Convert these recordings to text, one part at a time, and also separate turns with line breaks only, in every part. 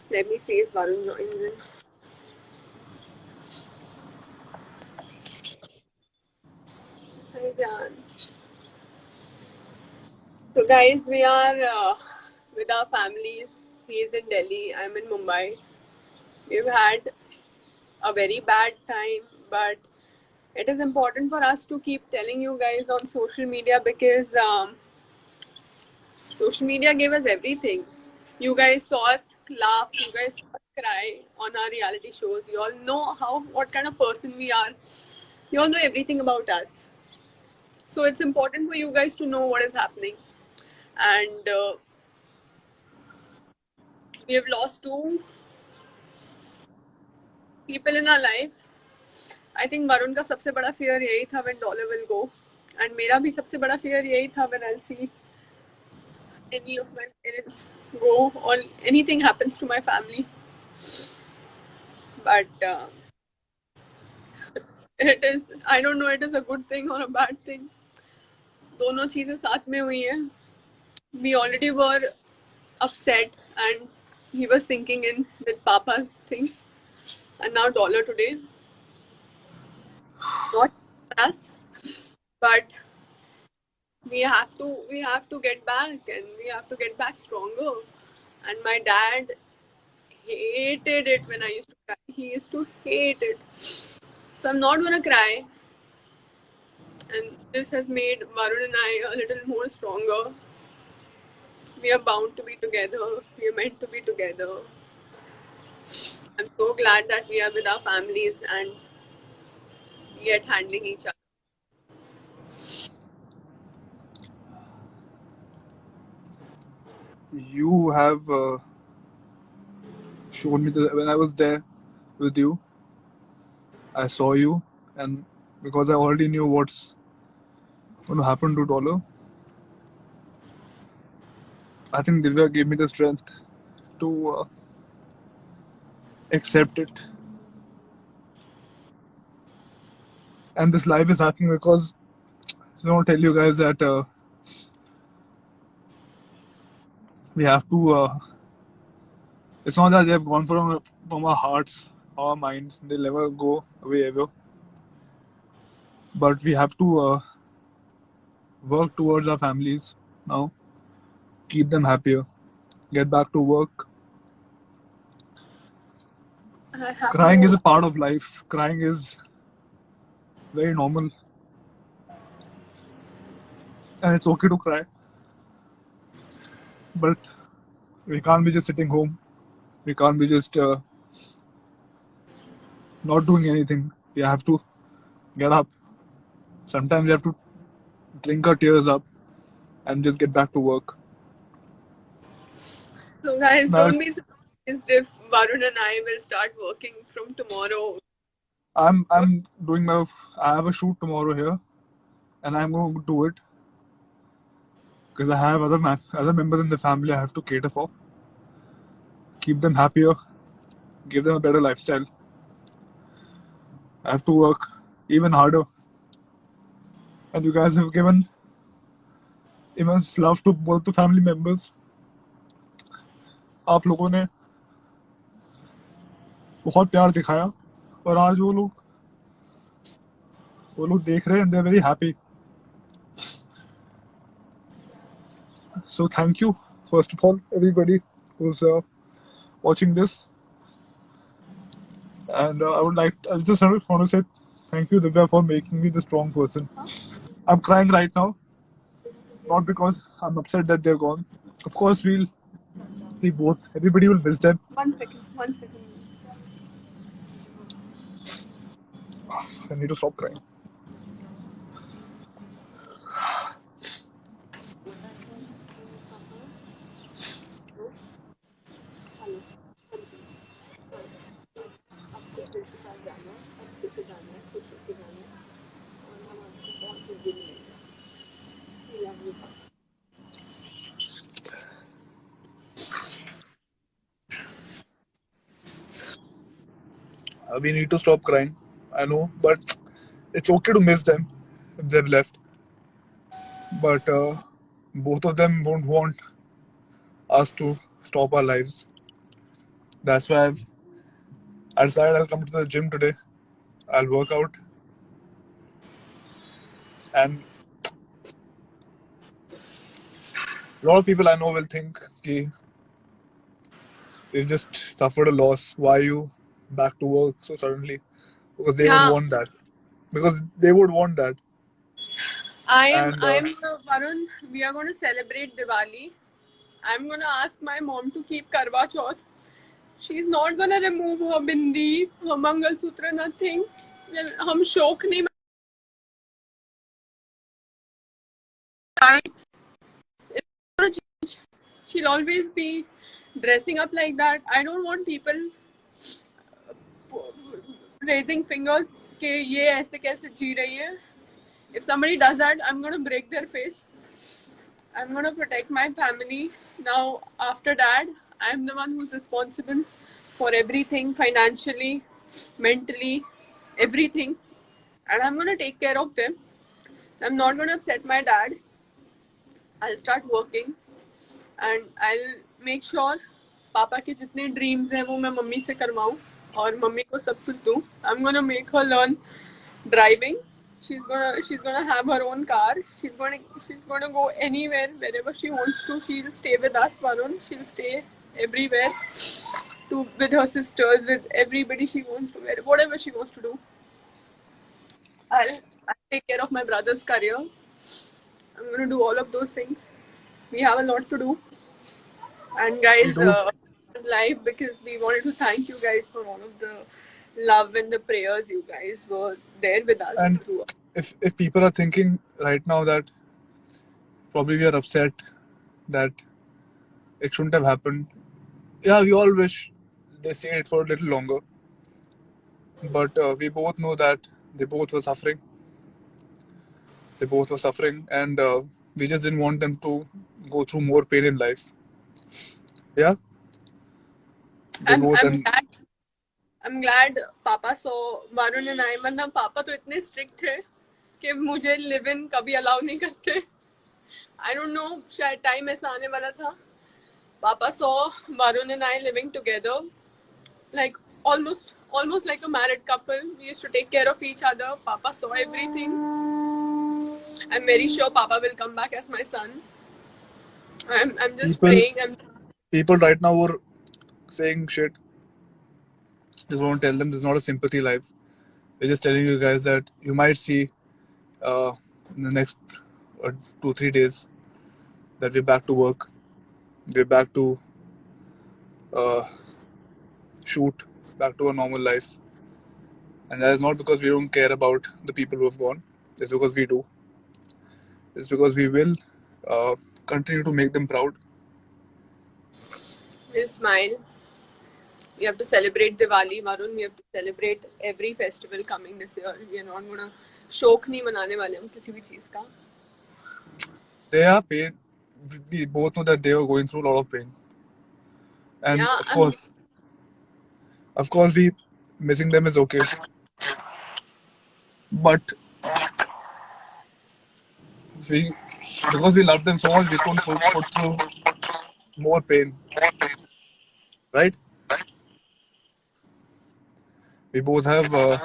Let me see if Varun joins in. Hi, Jan. So, guys, we are with our families. He is in Delhi. I'm in Mumbai. We've had a very bad time, but it is important for us to keep telling you guys on social media because social media gave us everything. You guys saw us laugh, you guys saw us cry on our reality shows. You all know what kind of person we are. You all know everything about us. So it's important for you guys to know what is happening. And we have lost two people in our life. I think Varun का सबसे बड़ा fear यही था when dollar will go, and मेरा भी सबसे बड़ा fear यही था when I'll see any of my parents go or anything happens to my family. But it is, I don't know, it is a good thing or a bad thing. दोनों चीजें साथ में हुई हैं. We already were upset, and he was sinking in with Papa's thing, and now dollar today. Not for us, but we have to get back, and we have to get back stronger. And my dad hated it when I used to cry. He used to hate it. So I'm not gonna cry. And this has made Varun and I a little more stronger. We are bound to be together. We are meant to be together. I'm so glad that we are with our families and yet handling each other.
You have shown me when I was there with you. I saw you, and because I already knew what's going to happen to dollar, I think Divya gave me the strength to accept it. And this life is happening because I want to tell you guys that we have to. It's not that they have gone from our hearts, our minds. They'll never go away ever. But we have to work towards our families now. Keep them happier. Get back to work. Crying is a part of life. Crying is very normal. And it's okay to cry. But we can't be just sitting home. We can't be just not doing anything. We have to get up. Sometimes we have to drink our tears up and just get back to work.
So guys,
Now,
don't be surprised if Varun and I will start working from tomorrow.
I'm doing my. I have a shoot tomorrow here, and I'm going to do it because I have other members in the family I have to cater for. Keep them happier. Give them a better lifestyle. I have to work even harder. And you guys have given immense love to both the family members. आप लोगों ने बहुत प्यार दिखाया और आज वो लोग देख रहे हैं and they're very happy. So thank you, first of all, everybody who's watching this. And I just want to say thank you, Divya, for making me the strong person. I'm crying right now, not because I'm upset that they're gone. Of course, everybody will miss them.
1 second, 1 second.
I need to stop crying. We need to stop crying. I know, but it's okay to miss them if they've left. But both of them won't want us to stop our lives. That's why I decided I'll come to the gym today. I'll work out, and a lot of people I know will think ki you just suffered a loss. Why are you back to work so suddenly? Because they would
Yeah,
want that. Because they would want that. And
Varun, we are going to celebrate Diwali. I'm going to ask my mom to keep Karwa Chauth. She's not going to remove her bindi, her Mangal Sutra, nothing. हम शौक नहीं मनाएंगे. It's gonna change. She'll always be dressing up like that. I don't want people raising fingers कि ये ऐसे कैसे जी रही है. If somebody does that, I'm gonna break their face. I'm gonna protect my family. Now, after that, I'm the one who's responsible for everything financially, mentally, everything. And I'm gonna take care of them. I'm not gonna upset my dad. I'll start working and I'll make sure पापा के जितने dreams हैं वो मैं mummy से करवाऊँ और mummy को सब कुछ दूँ. I'm gonna make her learn driving. She's gonna have her own car. She's gonna go anywhere wherever she wants to. She'll stay with us, Varun. She'll stay everywhere with her sisters, with everybody she wants to, whatever she wants to do. I'll take care of my brother's career. I'm gonna do all of those things. We have a lot to do. And guys,
we do.
live because we wanted to thank you guys for all of the love and the prayers. You guys were there with us
And
throughout.
if people are thinking right now that probably we are upset that it shouldn't have happened, yeah, we all wish they stayed it for a little longer. But we both know that they both were suffering. They both were suffering, and we just didn't want them to go through more pain in life. Yeah, they
I'm
both,
I'm
and
glad I'm glad पापा saw Varun and I. मतलब पापा तो इतने strict थे कि मुझे live in कभी allow नहीं करते. I don't know, शायद time ऐसा आने वाला था. Papa saw Varun and I living together, like almost like a married couple. We used to take care of each other. Papa saw everything. I'm very sure Papa will come back as my son. I'm just
people
praying.
people right now were saying shit. Just want to tell them this is not a sympathy live. We're just telling you guys that you might see in the next 2-3 days that we're back to work. We're back to uh, shoot, back to a normal life. And that is not because we don't care about the people who have gone. It's because we do. It's because we will continue to make them proud.
We'll smile. We have to celebrate Diwali, Varun. We have to celebrate every festival coming this year. We are not gonna शौक नहीं मनाने वाले हम किसी भी चीज का.
They are pain. We both know that they are going through a lot of pain. And
Yeah,
of course, we missing them is okay. But because we love them so much, we couldn't put through more pain. Right? We both have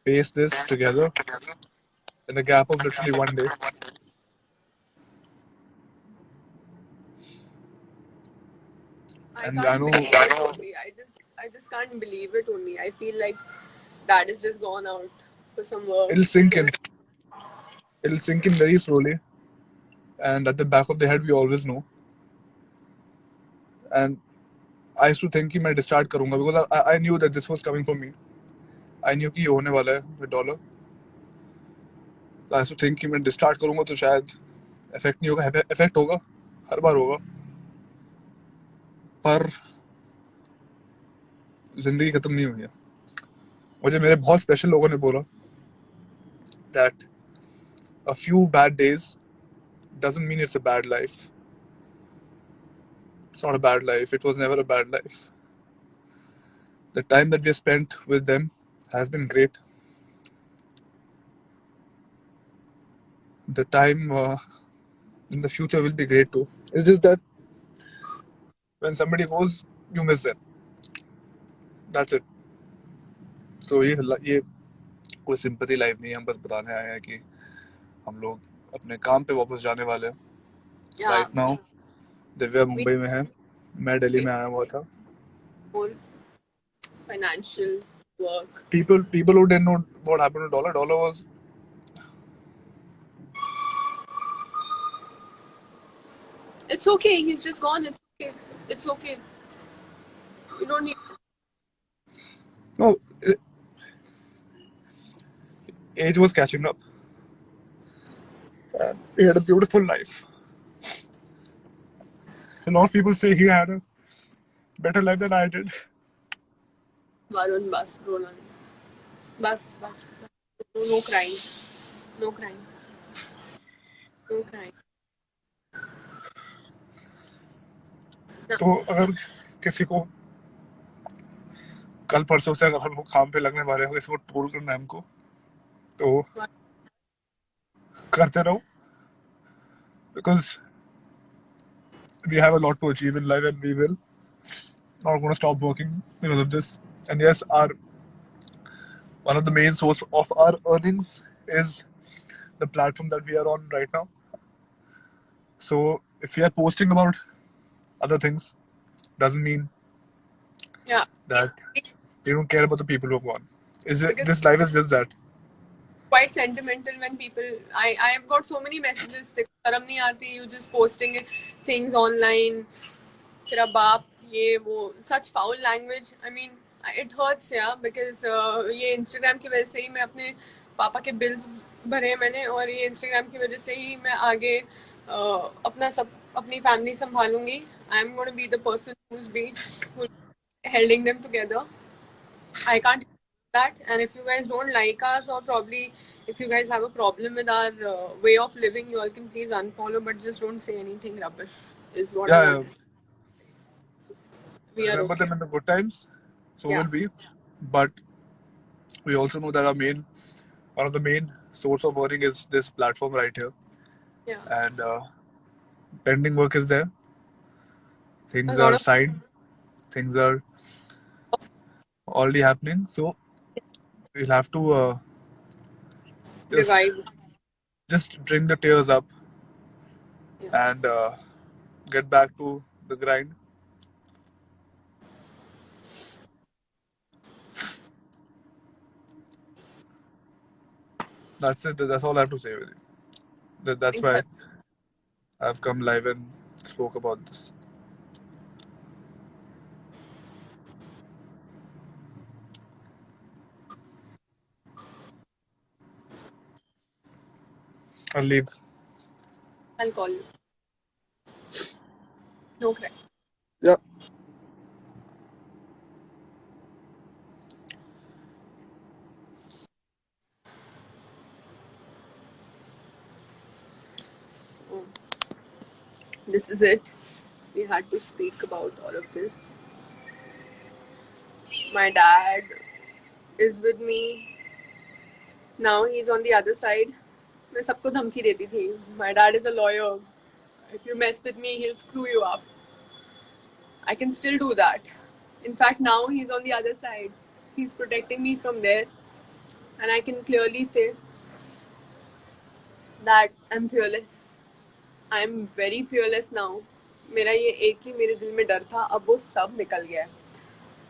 faced this together in the gap of literally one day.
I
And I
can't
know
believe it only. I just can't believe it only. I feel like dad has just gone out for some work.
it'll sink in. It'll sink in very slowly. And at the back of the head, we always know. And I used to think कि मैं discharge करूँगा because I knew that this was coming for me. I knew कि ये होने वाला है with dollar. So I used to think कि मैं discharge करूँगा तो शायद effect नहीं होगा. Effect होगा, हर बार होगा. पर जिंदगी खत्म नहीं हुई है. मुझे मेरे बहुत स्पेशल लोगों ने बोला that a few bad days doesn't mean it's a bad life. It's not a bad life. It was never a bad life. The time that we have spent with them has been great. The time in the future will be great too. It's just that when somebody goes, you miss them. That's it. So ये कोई sympathy live नहीं है, हम बस बताने आए हैं कि हम लोग अपने काम पे वापस जाने वाले हैं.
Yeah,
right now Divya
we
Mumbai में है, मैं दिल्ली में आया हुआ था.
more financial work.
People who didn't know what happened to dollar was
It's okay. He's just gone. It's okay. It's okay. You don't need.
no, age was catching up. And he had a beautiful life. A lot of people say he had a better life than I did.
Varun, bus, Ronan. Bus. No crying. No crying. No crying.
तो अगर किसी को कल परसों से अगर हम लोग काम पे लगने वाले हो, किसी को ट्रोल करना है हमको, तो करते रहो, because we have a lot to achieve in life and we will not going to stop working because of this. And yes, one of the main source of our earnings is the platform that we are on right now. So if we are posting about other things, doesn't mean
Yeah.
that we don't care about the people who have gone.
Because
This life is just that.
quite sentimental when people. I've got so many messages. शर्म नहीं आती. You just posting things online. तेरा बाप ये वो such foul language. I mean, it hurts, yeah, because ये Instagram की वजह से ही मैं अपने पापा के bills भरे मैंने, और ये Instagram की वजह से ही मैं आगे अपनी family संभालूंगी. I'm going to be the person who's holding them together. I can't do that. And if you guys don't like us, or probably if you guys have a problem with our way of living, you all can please unfollow, but just don't say anything rubbish is what I
Yeah,
want. We are
remember
okay.
them in the good times, so
Yeah.
will we. But we also know that one of the main source of earning is this platform right here.
Yeah.
And pending work is there. Things
A lot
are
of
signed. Things are already happening. So we'll have to
revive.
just drink the tears up
Yeah.
and get back to the grind. That's it. That's all I have to say with it. That's
Thanks,
why I've come live and spoke about this. I'll leave.
I'll call you. No cry.
Yeah.
So this is it. We had to speak about all of this. My dad is with me. Now he's on the other side. मैं सबको धमकी देती थी. My dad is a lawyer. If you mess with me, he'll screw you up. I can still do that. In fact, now he's on the other side. He's protecting me from there. And I can clearly say that I'm fearless. I'm very fearless now. मेरा ये एक ही मेरे दिल में डर था, अब वो सब निकल गया है.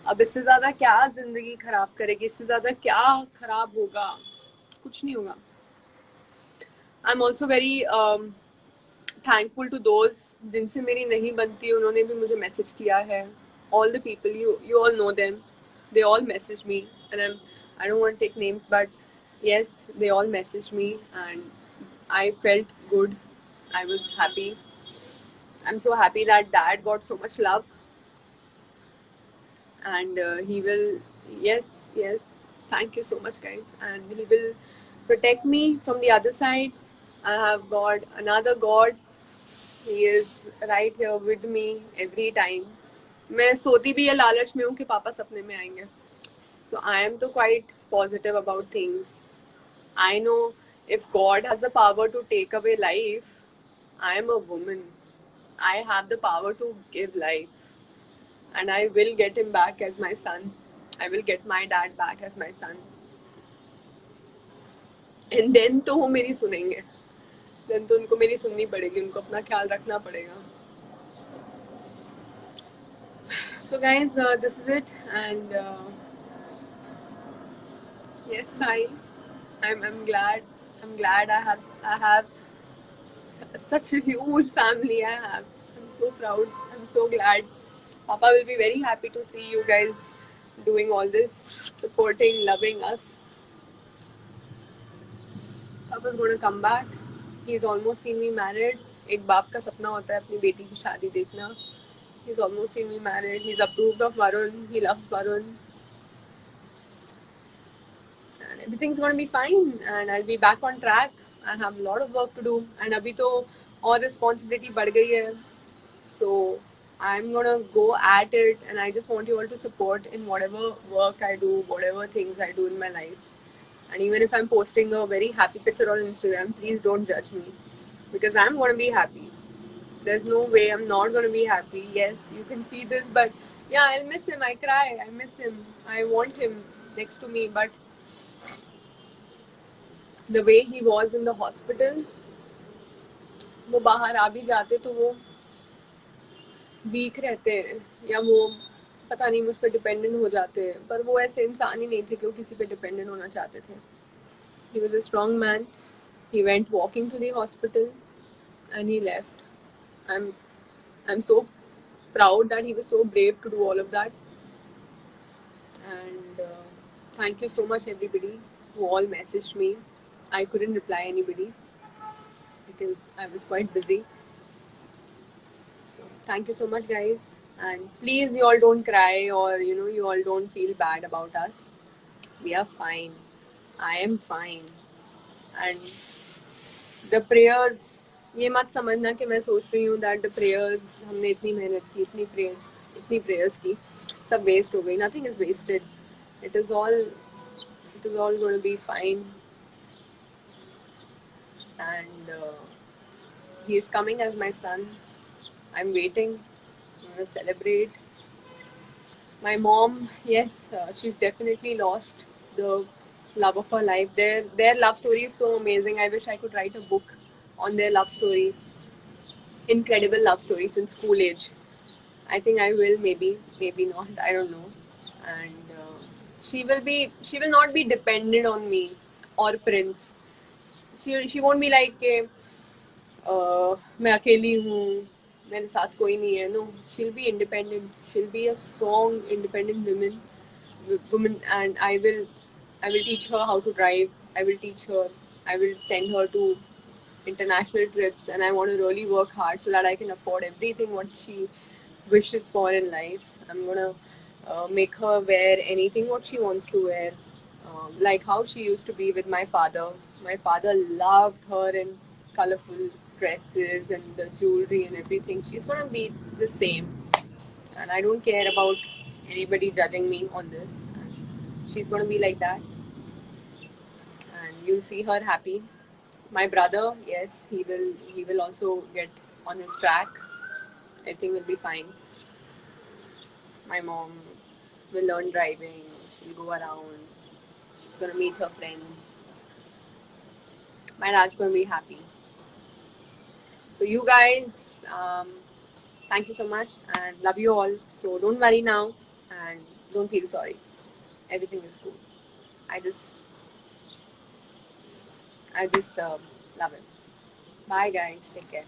अब इससे ज़्यादा क्या ज़िंदगी खराब करेगी, इससे ज़्यादा क्या खराब होगा, कुछ नहीं होगा. I'm also very thankful to those जिनसे मेरी नहीं बनती, उन्होंने भी मुझे मैसेज किया है. All the people, you all know them, they all message me, and I don't want to take names, but yes, they all messaged me and I felt good. I was happy. I'm so happy that dad got so much love, and he will, yes, thank you so much guys, and he will protect me from the other side. I have got another God. He is right here with me every time. मैं सोती भी ये लालच में हूँ कि पापा सपने में आएंगे. So I am तो quite positive about things. I know if God has the power to take away life, I am a woman. I have the power to give life. and I will get him back as my son. I will get my dad back as my son. And then तो वो मेरी सुनेंगे. Then तो उनको मेरी सुननी पड़ेगी. उनको अपना ख्याल रखना पड़ेगा. So guys, this is it, and yes, bye. I'm glad. I'm glad I have such a huge family. I have. I'm so proud. I'm so glad. Papa will be very happy to see you guys doing all this, supporting, loving us. Papa's going to come back. He's almost seen me married. एक बाप का सपना होता है अपनी बेटी की शादी देखना. He's almost seen me married. He's approved of Varun. He loves Varun. And everything's going to be fine. And I'll be back on track. I have a lot of work to do. And अभी तो और responsibility बढ़ गई है. So I'm gonna go at it, and I just want you all to support in whatever work I do, whatever things I do in my life. And even if I'm posting a very happy picture on Instagram, please don't judge me, because I'm gonna be happy. There's no way I'm not gonna be happy. Yes, you can see this, but yeah, I'll miss him. I cry. I miss him. I want him next to me, but the way he was in the hospital, वो बाहर आ भी जाते तो वो week रहते हैं, या वो पता नहीं मुझ पर डिपेंडेंट हो जाते हैं, पर वो ऐसे इंसान ही नहीं थे कि वो किसी पे डिपेंडेंट होना चाहते थे. He was a strong man. He went walking to the hospital and he left. I'm so proud that he was so brave to do all of that. And thank you so much everybody who all messaged me. I couldn't reply anybody because I was quite busy. So thank you so much guys, and please you all don't cry, or you all don't feel bad about us. We are fine. I am fine. And the prayers, ये मत समझना कि मैं सोच रही हूँ that the prayers, हमने इतनी मेहनत की, इतनी prayers की, सब waste हो गई. Nothing is wasted. It is all going to be fine. And he is coming as my son. I'm waiting. I'm going to celebrate. My mom, yes, she's definitely lost the love of her life. Their love story is so amazing. I wish I could write a book on their love story. Incredible love story since school age. I think I will, maybe not. I don't know. And she will not be dependent on me or Prince. She won't be like मैं अकेली हूँ, मेरे साथ कोई नहीं है. No, she'll be independent. She'll be a strong, independent woman, and I will teach her how to drive. I will teach her. I will send her to international trips, and I want to really work hard so that I can afford everything what she wishes for in life. I'm gonna make her wear anything what she wants to wear, like how she used to be with my father. My father loved her in colorful dresses and the jewelry and everything. She's gonna be the same, and I don't care about anybody judging me on this. She's gonna be like that, and you'll see her happy. My brother, yes, he will also get on his track. Everything will be fine. My mom will learn driving. She'll go around. She's gonna meet her friends. My dad's gonna be happy. So you guys, thank you so much and love you all. So don't worry now and don't feel sorry. Everything is cool. I just love it. Bye guys. Take care.